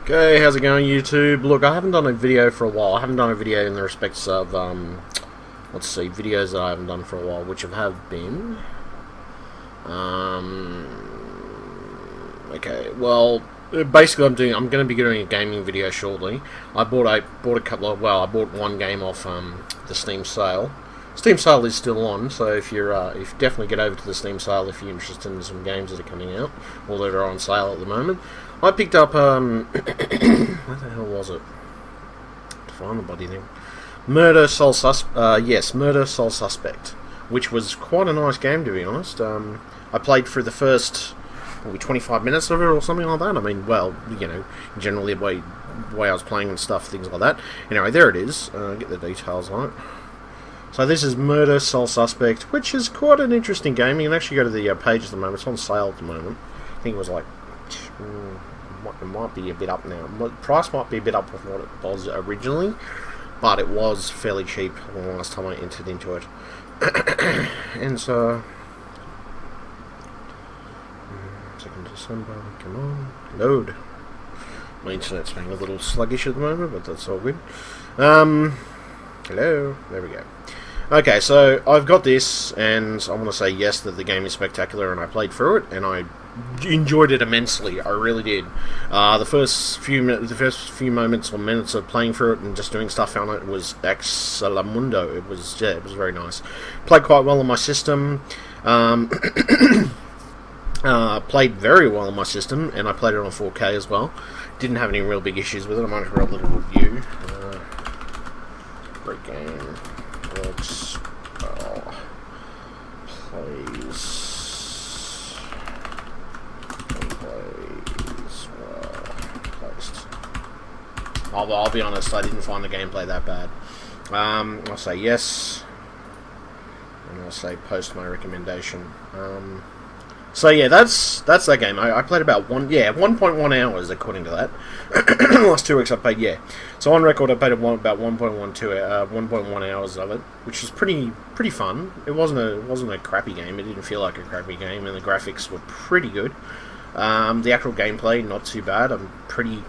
Okay, how's it going, YouTube? Look, I haven't done a video for a while. I haven't done a video in the respects of, let's see, videos that I haven't done for a while, which have been, okay, well, basically I'm going to be doing a gaming video shortly. I bought a couple of, I bought one game off, the Steam sale. Steam sale is still on, so if you're, if definitely get over to the Steam sale if you're interested in some games that are coming out, or that are on sale at the moment. I picked up, where the hell was it? To find the bloody thing. Murder Soul Suspect, which was quite a nice game, to be honest. I played through the first, probably 25 minutes of it, or something like that. I mean, well, you know, generally the way I was playing and stuff, things like that. Anyway, there it is. Get the details on it. So this is Murder Soul Suspect, which is quite an interesting game. You can actually go to the page at the moment. It's on sale at the moment. I think it was like, it might be a bit up now. The price might be a bit up from what it was originally, but it was fairly cheap the last time I entered into it. And so, 2nd December, come on, load. My internet's being a little sluggish at the moment, but that's all good. Hello, there we go. Okay, so I've got this, and I want to say yes that the game is spectacular, and I played through it, and I enjoyed it immensely. I really did. The first few moments or minutes of playing through it and just doing stuff on it was excellent. It was very nice. Played quite well on my system. Played very well on my system, and I played it on 4K as well. Didn't have any real big issues with it. I might have read a little review. Great game. Works well. Plays well. Placed. I'll be honest, I didn't find the gameplay that bad. I'll say yes. And I'll say post my recommendation. So yeah, that's that game. I played about 1.1 hours according to that. The last 2 weeks I played, yeah. So on record I played about 1.1 hours of it, which was pretty fun. It wasn't a crappy game. It didn't feel like a crappy game, and the graphics were pretty good. The actual gameplay not too bad. Pretty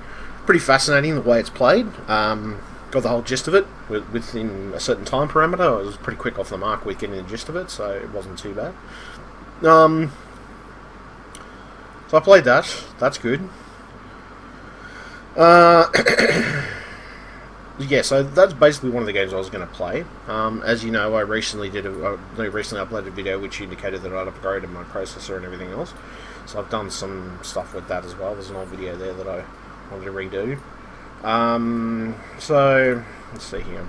fascinating the way it's played. Got the whole gist of it within a certain time parameter. I was pretty quick off the mark with getting the gist of it, so it wasn't too bad. So I played that. That's good. Yeah, so that's basically one of the games I was going to play. As you know, I recently uploaded a video which indicated that I'd upgraded my processor and everything else. So I've done some stuff with that as well. There's an old video there that I wanted to redo. So let's see here.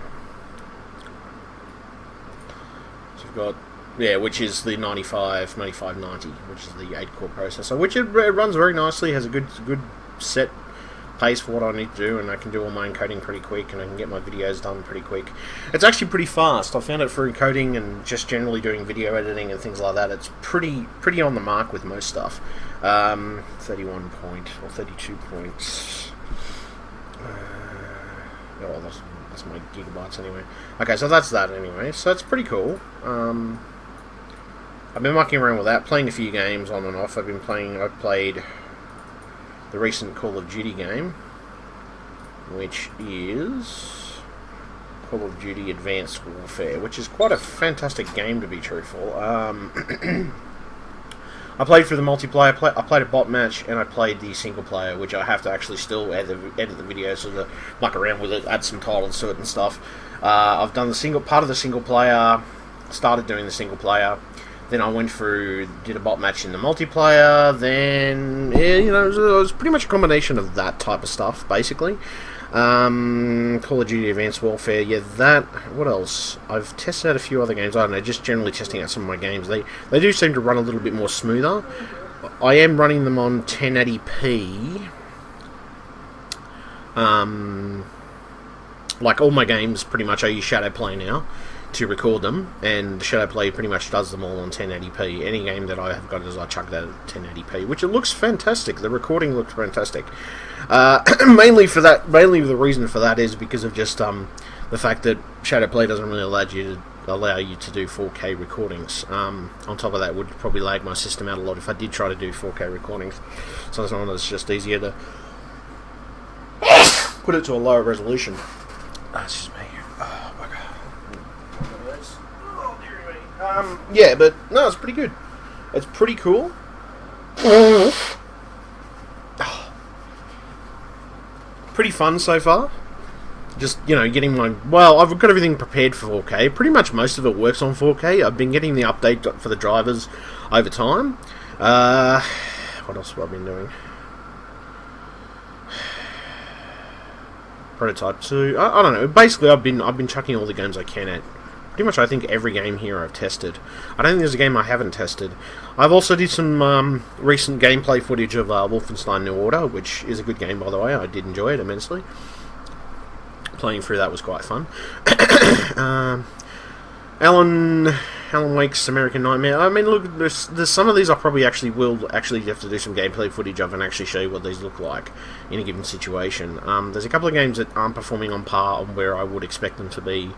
So we've got, yeah, which is the 9590, which is the 8-core processor, which it runs very nicely, has a good set pace for what I need to do, and I can do all my encoding pretty quick, and I can get my videos done pretty quick. It's actually pretty fast. I found it for encoding and just generally doing video editing and things like that. It's pretty on the mark with most stuff. 31 point, or 32 points. Oh, that's my gigabytes anyway. Okay, so that's that anyway. So it's pretty cool. I've been mucking around with that, playing a few games on and off. I've played the recent Call of Duty game, which is Call of Duty Advanced Warfare, which is quite a fantastic game, to be truthful. I played through the multiplayer, I played a bot match, and I played the single player, which I have to actually still edit the video, so to muck around with it, add some titles to it and stuff. I've done part of the single player, started doing the single player. Then I went through, did a bot match in the multiplayer, then, yeah, you know, it was pretty much a combination of that type of stuff, basically. Call of Duty Advanced Warfare, yeah, that, what else? I've tested out a few other games, I don't know, just generally testing out some of my games. They do seem to run a little bit more smoother. I am running them on 1080p. Like all my games, pretty much, I use Shadowplay now to record them, and Shadowplay pretty much does them all on 1080p. Any game that I have got is I chuck that at 1080p, which it looks fantastic. The recording looks fantastic. Mainly the reason for that is because of just the fact that Shadowplay doesn't really allow you to do 4K recordings. On top of that, it would probably lag my system out a lot if I did try to do 4K recordings. So it's just easier to put it to a lower resolution. Excuse me. Oh, bugger. Oh, dearie me. Yeah, but no, it's pretty good. It's pretty cool. Pretty fun so far. Just, getting my... Well, I've got everything prepared for 4K. Pretty much most of it works on 4K. I've been getting the update for the drivers over time. What else have I been doing? Prototype 2. I don't know. Basically, I've been chucking all the games I can at. Pretty much, I think every game here I've tested. I don't think there's a game I haven't tested. I've also did some recent gameplay footage of Wolfenstein New Order, which is a good game, by the way. I did enjoy it immensely. Playing through that was quite fun. Alan Wake's American Nightmare. I mean, look, there's some of these I probably will have to do some gameplay footage of and actually show you what these look like in a given situation. There's a couple of games that aren't performing on par on where I would expect them to be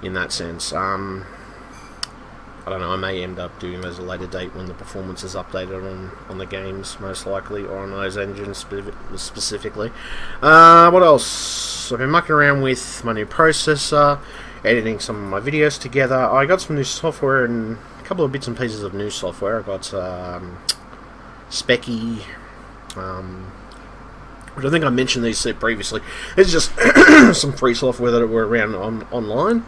in that sense. I don't know, I may end up doing those at a later date when the performance is updated on the games, most likely, or on those engines specifically. What else? I've been mucking around with my new processor, editing some of my videos together. I got some new software and a couple of bits and pieces of new software. I got Specky, which I think I mentioned these previously. It's just some free software that were around online.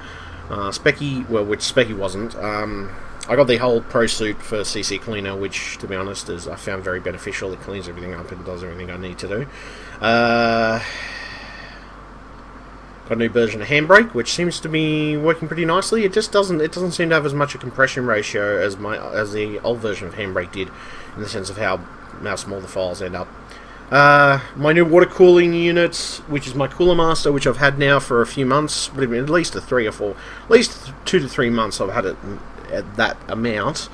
Specky, well, which Specky wasn't. I got the whole Pro Suite for CC Cleaner, which, to be honest, I found very beneficial. It cleans everything up and does everything I need to do. Got a new version of Handbrake, which seems to be working pretty nicely. It just doesn't seem to have as much a compression ratio as the old version of Handbrake did, in the sense of how small the files end up. My new water cooling unit, which is my Cooler Master, which I've had now for a few months, at least 2 to 3 months I've had it at that amount,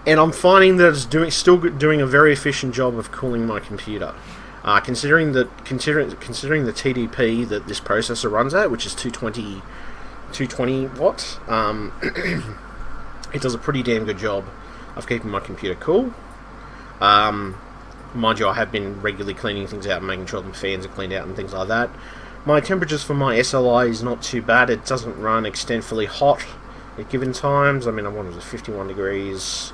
and I'm finding that it's still doing a very efficient job of cooling my computer. Considering the TDP that this processor runs at, which is 220 watts, it does a pretty damn good job of keeping my computer cool. Mind you, I have been regularly cleaning things out and making sure the fans are cleaned out and things like that. My temperatures for my SLI is not too bad. It doesn't run extensively hot at given times. I mean, I wanted 51 degrees,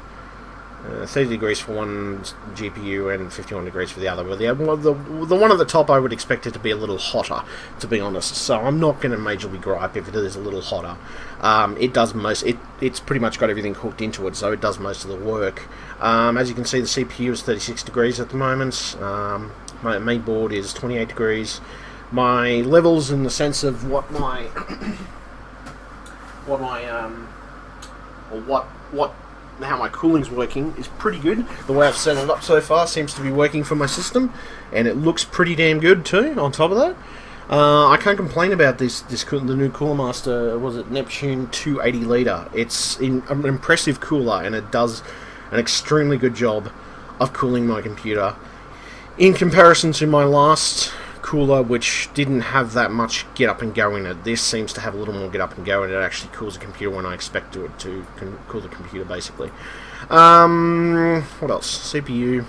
30 degrees for one GPU and 51 degrees for the other. Well, the one at the top I would expect it to be a little hotter, to be honest. So I'm not going to majorly gripe if it is a little hotter. It's pretty much got everything cooked into it, so it does most of the work. As you can see, the CPU is 36 degrees at the moment. My main board is 28 degrees. My levels, in the sense of how my cooling's working, is pretty good. The way I've set it up so far seems to be working for my system, and it looks pretty damn good too. On top of that, I can't complain about the new Cooler Master. Was it Neptune 280 litre? It's an impressive cooler, and it does an extremely good job of cooling my computer in comparison to my last cooler, which didn't have that much get up and go in it. This seems to have a little more get up and go, and it actually cools the computer when I expect it to cool the computer, basically. What else? CPU.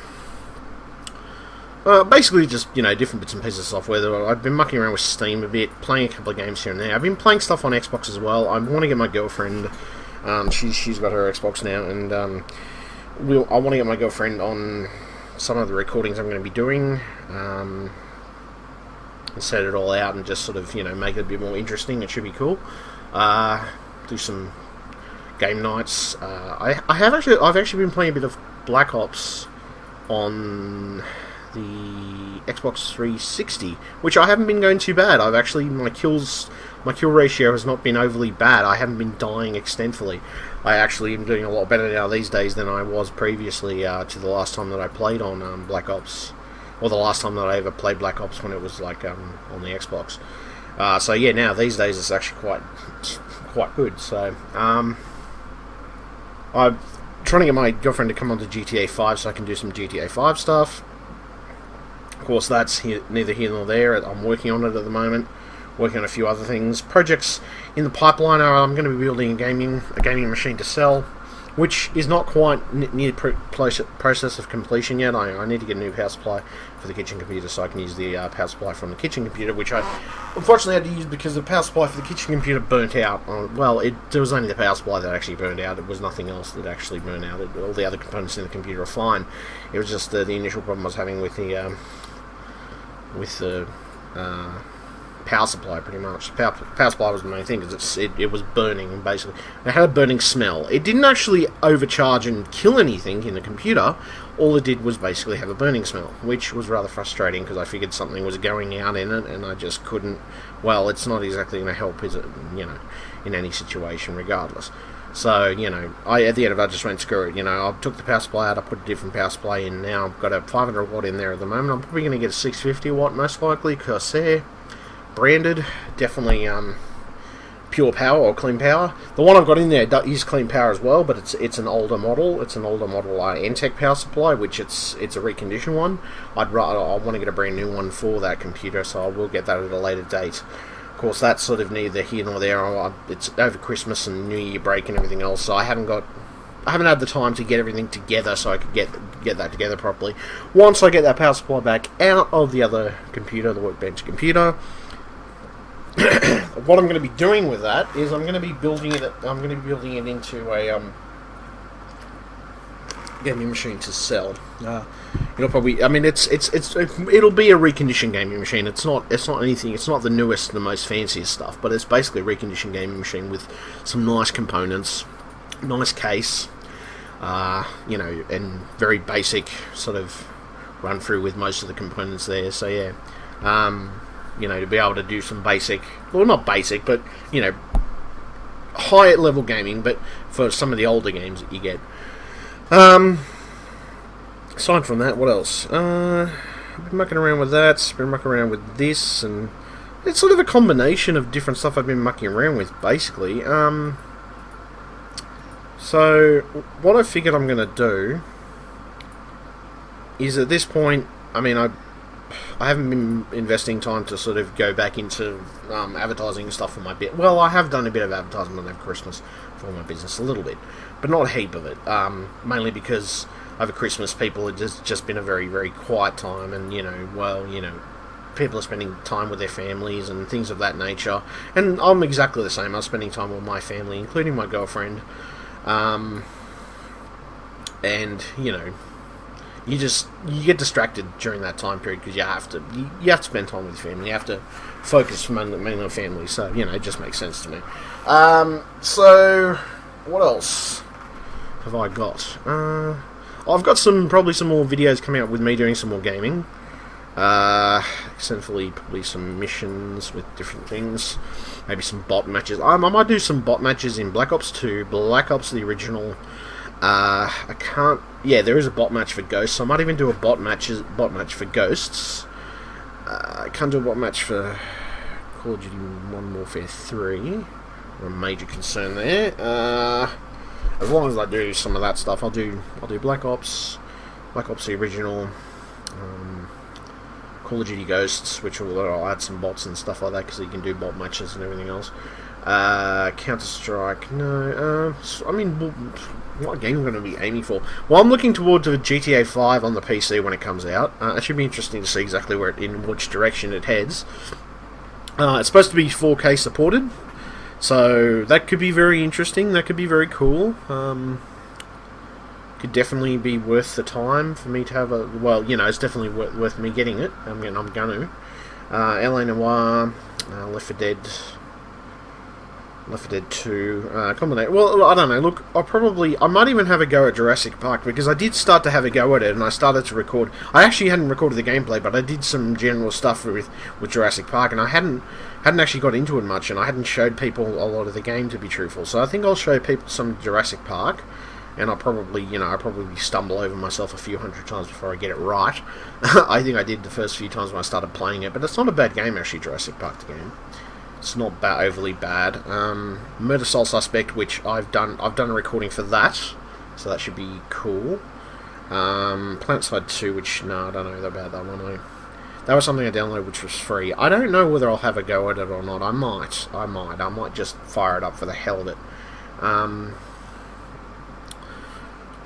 Basically just, different bits and pieces of software. I've been mucking around with Steam a bit, playing a couple of games here and there. I've been playing stuff on Xbox as well. I want to get my girlfriend, she's got her Xbox now, and I want to get my girlfriend on some of the recordings I'm going to be doing, and set it all out and just sort of, make it a bit more interesting. It should be cool. Do some game nights. I've actually been playing a bit of Black Ops on the Xbox 360, which I haven't been going too bad. I've actually, my kill ratio has not been overly bad. I haven't been dying extensively. I actually am doing a lot better now these days than I was previously to the last time that I played on Black Ops, or the last time that I ever played Black Ops, when it was like on the Xbox. So yeah, now these days it's actually quite good. So I'm trying to get my girlfriend to come onto GTA 5 so I can do some GTA 5 stuff. Of course, that's neither here nor there. I'm working on it at the moment, working on a few other things. Projects in the pipeline are I'm going to be building a gaming machine to sell, which is not quite near the process of completion yet. I need to get a new power supply for the kitchen computer, so I can use the power supply from the kitchen computer, which I unfortunately had to use because the power supply for the kitchen computer burnt out. Well, there was only the power supply that actually burned out. It was nothing else that actually burned out. All the other components in the computer are fine. It was just the initial problem I was having with the power supply, pretty much. Power supply was the main thing, because it was burning, basically. It had a burning smell. It didn't actually overcharge and kill anything in the computer. All it did was basically have a burning smell, which was rather frustrating, because I figured something was going out in it, and I just couldn't... Well, it's not exactly going to help, is it? You know, in any situation, regardless. So, you know, at the end of it, I just went, screw it. You know, I took the power supply out, I put a different power supply in now. I've got a 500 watt in there at the moment. I'm probably going to get a 650 watt, most likely, Corsair. Branded, definitely pure power or clean power. The one I've got in there is clean power as well, but it's an older model. It's an older model Entech power supply, which it's a reconditioned one. I want to get a brand new one for that computer, so I will get that at a later date. Of course, that's sort of neither here nor there. It's over Christmas and New Year break and everything else, so I haven't had the time to get everything together so I could get that together properly. Once I get that power supply back out of the other computer, the Workbench computer, what I'm going to be doing with that is I'm going to be building it into a gaming machine to sell. It'll probably, I mean, it'll be a reconditioned gaming machine. It's not anything. It's not the newest, the most fanciest stuff, but it's basically a reconditioned gaming machine with some nice components, nice case, you know, and very basic sort of run through with most of the components there. So yeah. You know, to be able to do some basic, well, not basic, but, you know, higher level gaming, but for some of the older games that you get. Aside from that, what else? I've been mucking around with that, been mucking around with this, and it's sort of a combination of different stuff I've been mucking around with, basically. So, what I figured I'm going to do is, at this point, I mean, I haven't been investing time to sort of go back into advertising and stuff for my bit. Well, I have done a bit of advertisement over Christmas for my business, a little bit, but not a heap of it. Mainly because over Christmas, it's just been a very, very quiet time, and you know, people are spending time with their families and things of that nature. And I'm exactly the same. I'm spending time with my family, including my girlfriend, and you know. You get distracted during that time period because you have to spend time with your family. You have to focus mainly on family. So you know, it just makes sense to me. So what else have I got? I've got probably some more videos coming up with me doing some more gaming. Essentially, probably some missions with different things. Maybe some bot matches. I might do some bot matches in Black Ops 2, Black Ops the original. I can't. Yeah, there is a bot match for Ghosts. So I might even do a bot match for Ghosts. I can't do a bot match for Call of Duty Modern Warfare 3. A major concern there. As long as I do some of that stuff, I'll do Black Ops the original, Call of Duty Ghosts, which I'll add some bots and stuff like that because you can do bot matches and everything else. Counter-Strike, no. I mean, what game am I going to be aiming for? Well, I'm looking towards a GTA 5 on the PC when it comes out. It should be interesting to see exactly in which direction it heads. It's supposed to be 4K supported, so that could be very interesting. That could be very cool. Could definitely be worth the time for me to have a... Well, you know, it's definitely worth me getting it. I'm going to. LA Noire, Left 4 Dead... Left 4 Dead 2, combination. Well, I don't know. Look, I might even have a go at Jurassic Park, because I did start to have a go at it, and I started to record. I actually hadn't recorded the gameplay, but I did some general stuff with Jurassic Park, and I hadn't actually got into it much, and I hadn't showed people a lot of the game, to be truthful. So I think I'll show people some Jurassic Park, and I'll probably stumble over myself a few hundred times before I get it right. I think I did the first few times when I started playing it, but it's not a bad game, actually, Jurassic Park, the game. It's not overly bad. Murder Soul Suspect, which I've done a recording for that, so that should be cool. PlanetSide 2, which, no, I don't know about that one. That was something I downloaded which was free. I don't know whether I'll have a go at it or not. I might just fire it up for the hell of it. I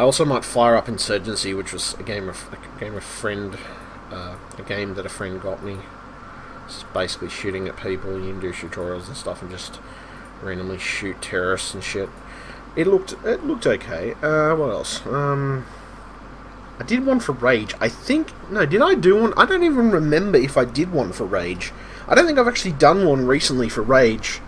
also might fire up Insurgency, which was a game a friend a game that a friend got me. It's basically shooting at people. You can do tutorials and stuff and just randomly shoot terrorists and shit. It looked okay. What else? I did one for Rage. I think... No, did I do one? I don't even remember if I did one for Rage. I don't think I've actually done one recently for Rage.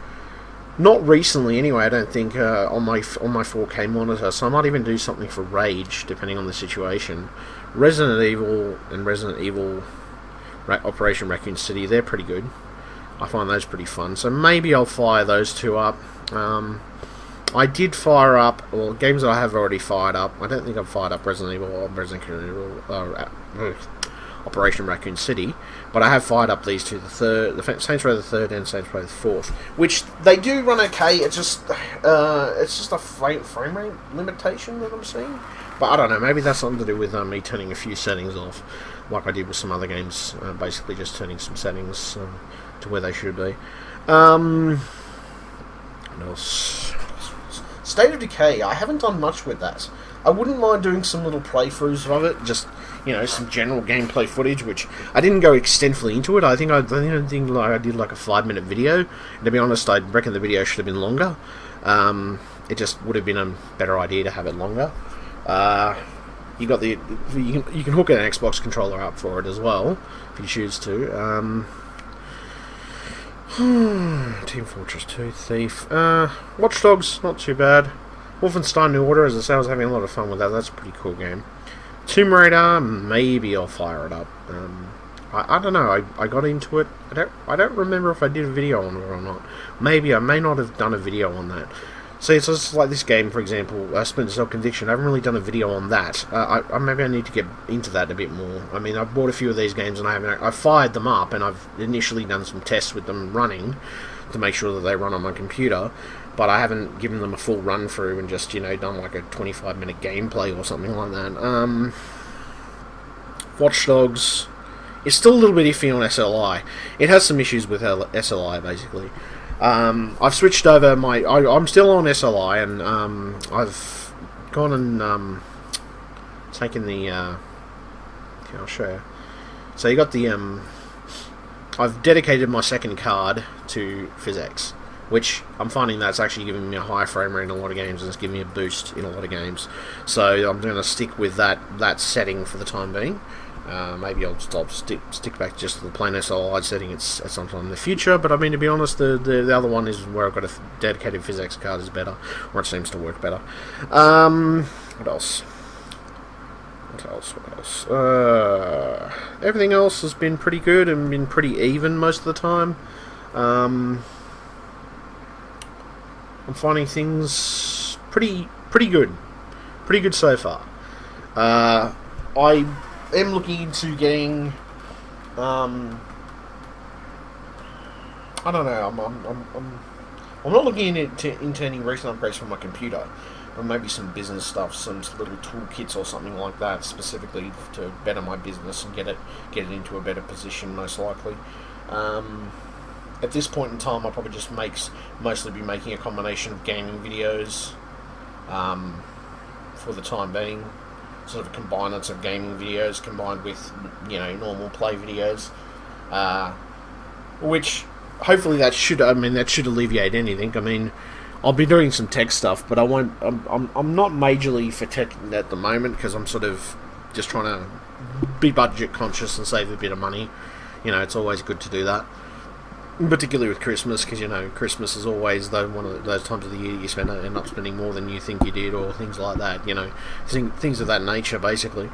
Not recently, anyway, I don't think, on my 4K monitor, so I might even do something for Rage, depending on the situation. Resident Evil and Resident Evil Operation Raccoon City, they're pretty good. I find those pretty fun, so maybe I'll fire those two up. I did fire up, well, games that I have already fired up. I don't think I've fired up Resident Evil or Operation Raccoon City, but I have fired up these two, the Saints Row the Third and Saints Row the Fourth, which they do run okay. It's just a frame rate limitation that I'm seeing. But I don't know. Maybe that's something to do with me turning a few settings off, like I did with some other games. Basically, just turning some settings to where they should be. What else? State of Decay. I haven't done much with that. I wouldn't mind doing some little playthroughs of it, just, you know, some general gameplay footage, which I didn't go extensively into it. I think I did like a 5-minute video. And to be honest, I reckon the video should have been longer. It just would have been a better idea to have it longer. You can hook an Xbox controller up for it as well if you choose to. Team Fortress 2, Thief, Watch Dogs, not too bad. Wolfenstein New Order, as I say, I was having a lot of fun with that. That's a pretty cool game. Tomb Raider, maybe I'll fire it up. I don't know. I got into it. I don't remember if I did a video on it or not. Maybe I may not have done a video on that. See, it's just like this game, for example, Splinter Cell Conviction. I haven't really done a video on that. Maybe I need to get into that a bit more. I mean, I've bought a few of these games and I've fired them up, and I've initially done some tests with them running to make sure that they run on my computer, but I haven't given them a full run through and just, you know, done like a 25-minute gameplay or something like that. Watch Dogs is still a little bit iffy on SLI. It has some issues with SLI, basically. I've switched over I'm still on SLI, and I've gone and taken the okay, I'll show you. So you got the I've dedicated my second card to PhysX, which I'm finding that's actually giving me a higher frame rate in a lot of games, and it's giving me a boost in a lot of games. So I'm going to stick with that setting for the time being. Maybe I'll stick back just to the plain SLI setting at some time in the future, but I mean, to be honest, the other one is where I've got a dedicated PhysX card is better, or it seems to work better. What else? Everything else has been pretty good and been pretty even most of the time. I'm finding things pretty good so far. I am looking into getting, I don't know, I'm not looking into any recent upgrades for my computer, but maybe some business stuff, some little toolkits or something like that, specifically to better my business and get it into a better position, most likely. At this point in time, I'll probably just mostly be making a combination of gaming videos, for the time being. Sort of a combinance of gaming videos combined with, you know, normal play videos, which hopefully that should alleviate anything. I mean, I'll be doing some tech stuff, but I won't. I'm not majorly for tech at the moment because I'm sort of just trying to be budget conscious and save a bit of money. You know, it's always good to do that, particularly with Christmas, because, you know, Christmas is always one of those times of the year you end up spending more than you think you did, or things like that. You know, things of that nature, basically.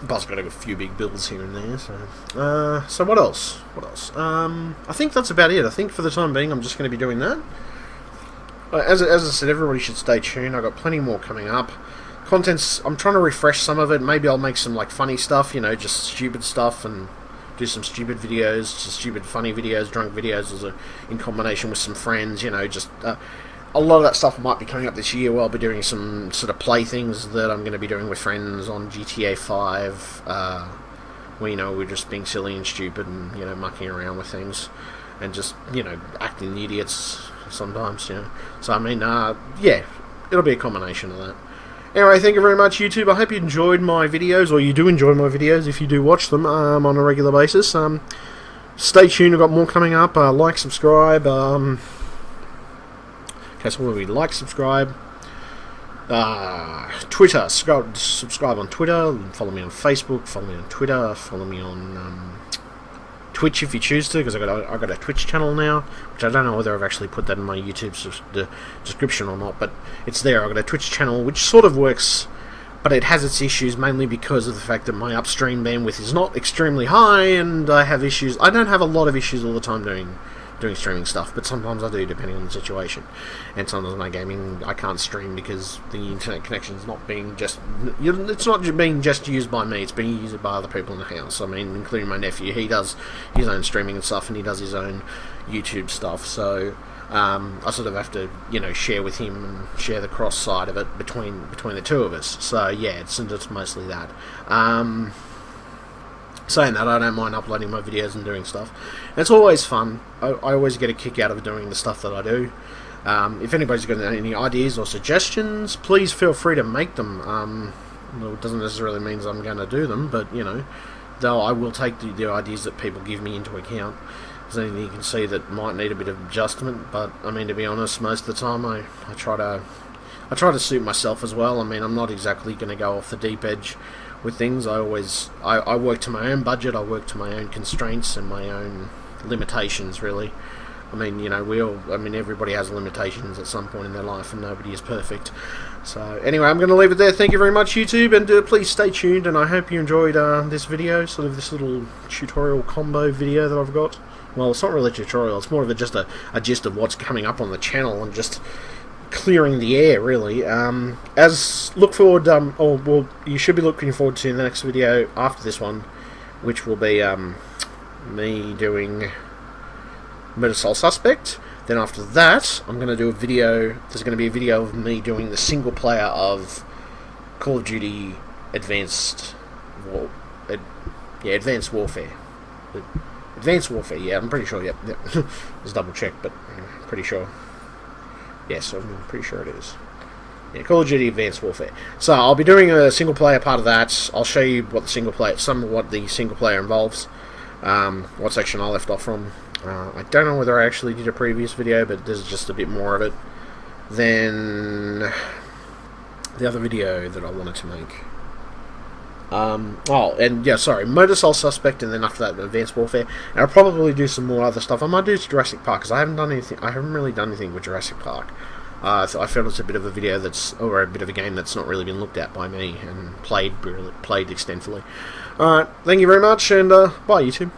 Plus, got a few big bills here and there. So what else? I think that's about it. I think for the time being, I'm just going to be doing that. As I said, everybody should stay tuned. I've got plenty more coming up. Contents, I'm trying to refresh some of it. Maybe I'll make some like funny stuff, you know, just stupid stuff, and do some stupid videos, just stupid funny videos, drunk videos, in combination with some friends, you know, just a lot of that stuff might be coming up this year where I'll be doing some sort of play things that I'm going to be doing with friends on GTA 5, where, you know, we're just being silly and stupid and, you know, mucking around with things and just, you know, acting idiots sometimes, you know. So, I mean, yeah, it'll be a combination of that. Anyway, thank you very much, YouTube. I hope you enjoyed my videos, or you do enjoy my videos if you do watch them on a regular basis. Stay tuned, I've got more coming up. Like, subscribe. Okay, so what do we like, subscribe? Twitter, subscribe on Twitter, follow me on Facebook, follow me on Twitter, follow me on Twitch if you choose to, because I got a Twitch channel now, which I don't know whether I've actually put that in my YouTube description or not, but it's there. I've got a Twitch channel which sort of works, but it has its issues mainly because of the fact that my upstream bandwidth is not extremely high, and I have issues. I don't have a lot of issues all the time doing streaming stuff, but sometimes I do, depending on the situation. And sometimes my gaming, I can't stream because the internet connection is not being just, it's not being just used by me, it's being used by other people in the house. I mean, including my nephew. He does his own streaming and stuff, and he does his own YouTube stuff, so I sort of have to, share with him and share the cross side of it between the two of us. So yeah, it's mostly that. Saying that, I don't mind uploading my videos and doing stuff. And it's always fun. I always get a kick out of doing the stuff that I do. If anybody's got any ideas or suggestions, please feel free to make them. Well, it doesn't necessarily mean I'm going to do them, but, though I will take the ideas that people give me into account. If there's anything you can see that might need a bit of adjustment, but, I mean, to be honest, most of the time I try to suit myself as well. I mean, I'm not exactly going to go off the deep edge with things. I work to my own budget, I work to my own constraints and my own limitations, really. I mean, everybody has limitations at some point in their life, and nobody is perfect. So, anyway, I'm going to leave it there. Thank you very much, YouTube, and please stay tuned, and I hope you enjoyed this video, sort of this little tutorial combo video that I've got. Well, it's not really a tutorial, it's more of just a gist of what's coming up on the channel, and just clearing the air, really. Look forward, you should be looking forward to the next video after this one, which will be me doing Murder Soul Suspect. Then after that, I'm going to do a video. There's going to be a video of me doing the single player of Call of Duty Advanced Warfare. Advanced Warfare. Yeah, I'm pretty sure. Yep. Let's double check, but I'm pretty sure. Yes, I'm pretty sure it is. Yeah, Call of Duty Advanced Warfare. So I'll be doing a single player part of that. I'll show you what the single player involves. What section I left off from. I don't know whether I actually did a previous video, but there's just a bit more of it than the other video that I wanted to make. Murder Soul Suspect, and then after that, Advanced Warfare. And I'll probably do some more other stuff. I might do Jurassic Park, because I haven't really done anything with Jurassic Park. So I felt it's a bit of a video or a bit of a game that's not really been looked at by me and played extensively. Alright, thank you very much, and bye, YouTube.